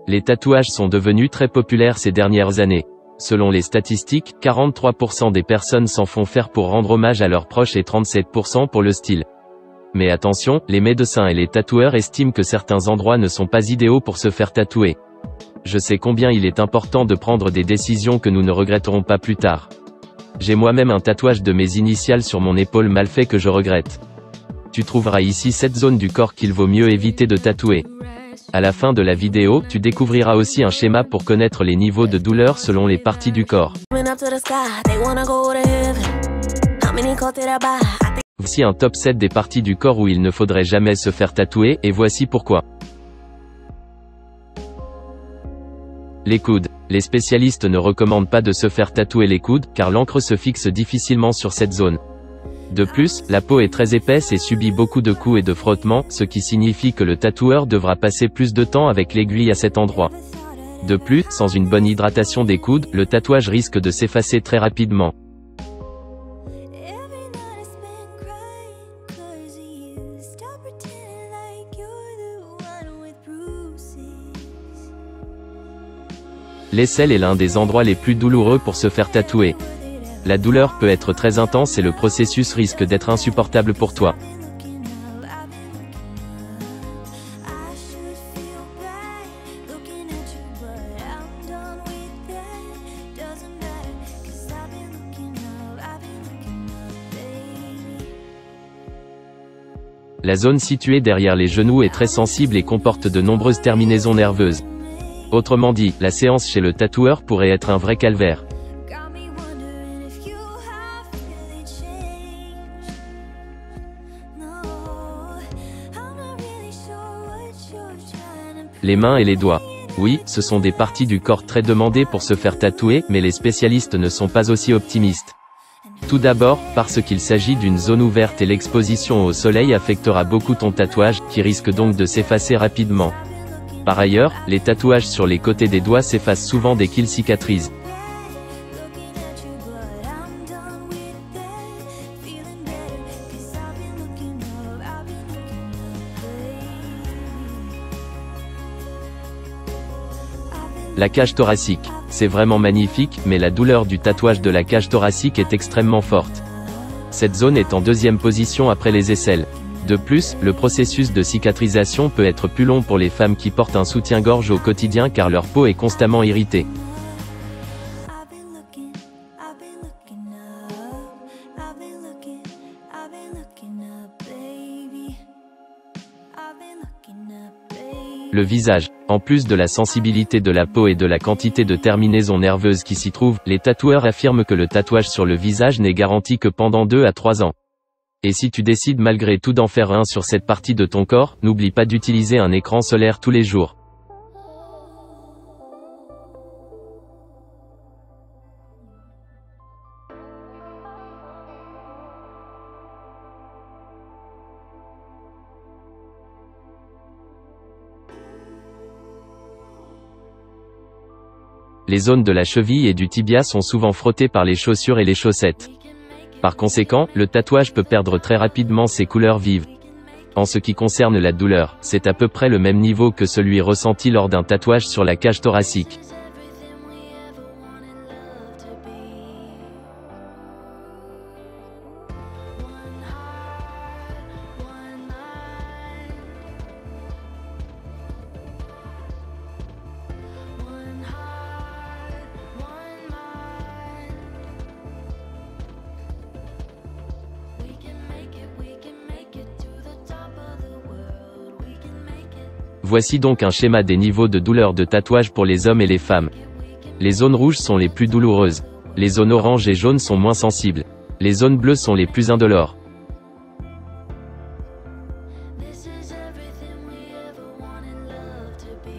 Les tatouages sont devenus très populaires ces dernières années. Selon les statistiques, 43% des personnes s'en font faire pour rendre hommage à leurs proches et 37% pour le style. Mais attention, les médecins et les tatoueurs estiment que certains endroits ne sont pas idéaux pour se faire tatouer. Je sais combien il est important de prendre des décisions que nous ne regretterons pas plus tard. J'ai moi-même un tatouage de mes initiales sur mon épaule mal fait que je regrette. Tu trouveras ici 7 zones du corps qu'il vaut mieux éviter de tatouer. À la fin de la vidéo, tu découvriras aussi un schéma pour connaître les niveaux de douleur selon les parties du corps. Voici un top 7 des parties du corps où il ne faudrait jamais se faire tatouer, et voici pourquoi. Les coudes. Les spécialistes ne recommandent pas de se faire tatouer les coudes, car l'encre se fixe difficilement sur cette zone. De plus, la peau est très épaisse et subit beaucoup de coups et de frottements, ce qui signifie que le tatoueur devra passer plus de temps avec l'aiguille à cet endroit. De plus, sans une bonne hydratation des coudes, le tatouage risque de s'effacer très rapidement. L'aisselle est l'un des endroits les plus douloureux pour se faire tatouer. La douleur peut être très intense et le processus risque d'être insupportable pour toi. La zone située derrière les genoux est très sensible et comporte de nombreuses terminaisons nerveuses. Autrement dit, la séance chez le tatoueur pourrait être un vrai calvaire. Les mains et les doigts. Oui, ce sont des parties du corps très demandées pour se faire tatouer, mais les spécialistes ne sont pas aussi optimistes. Tout d'abord, parce qu'il s'agit d'une zone ouverte et l'exposition au soleil affectera beaucoup ton tatouage, qui risque donc de s'effacer rapidement. Par ailleurs, les tatouages sur les côtés des doigts s'effacent souvent dès qu'ils cicatrisent. La cage thoracique. C'est vraiment magnifique, mais la douleur du tatouage de la cage thoracique est extrêmement forte. Cette zone est en deuxième position après les aisselles. De plus, le processus de cicatrisation peut être plus long pour les femmes qui portent un soutien-gorge au quotidien car leur peau est constamment irritée. Le visage. En plus de la sensibilité de la peau et de la quantité de terminaisons nerveuses qui s'y trouvent, les tatoueurs affirment que le tatouage sur le visage n'est garanti que pendant 2 à 3 ans. Et si tu décides malgré tout d'en faire un sur cette partie de ton corps, n'oublie pas d'utiliser un écran solaire tous les jours. Les zones de la cheville et du tibia sont souvent frottées par les chaussures et les chaussettes. Par conséquent, le tatouage peut perdre très rapidement ses couleurs vives. En ce qui concerne la douleur, c'est à peu près le même niveau que celui ressenti lors d'un tatouage sur la cage thoracique. Voici donc un schéma des niveaux de douleur de tatouage pour les hommes et les femmes. Les zones rouges sont les plus douloureuses. Les zones oranges et jaunes sont moins sensibles. Les zones bleues sont les plus indolores.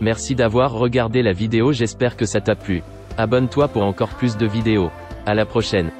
Merci d'avoir regardé la vidéo, j'espère que ça t'a plu. Abonne-toi pour encore plus de vidéos. À la prochaine.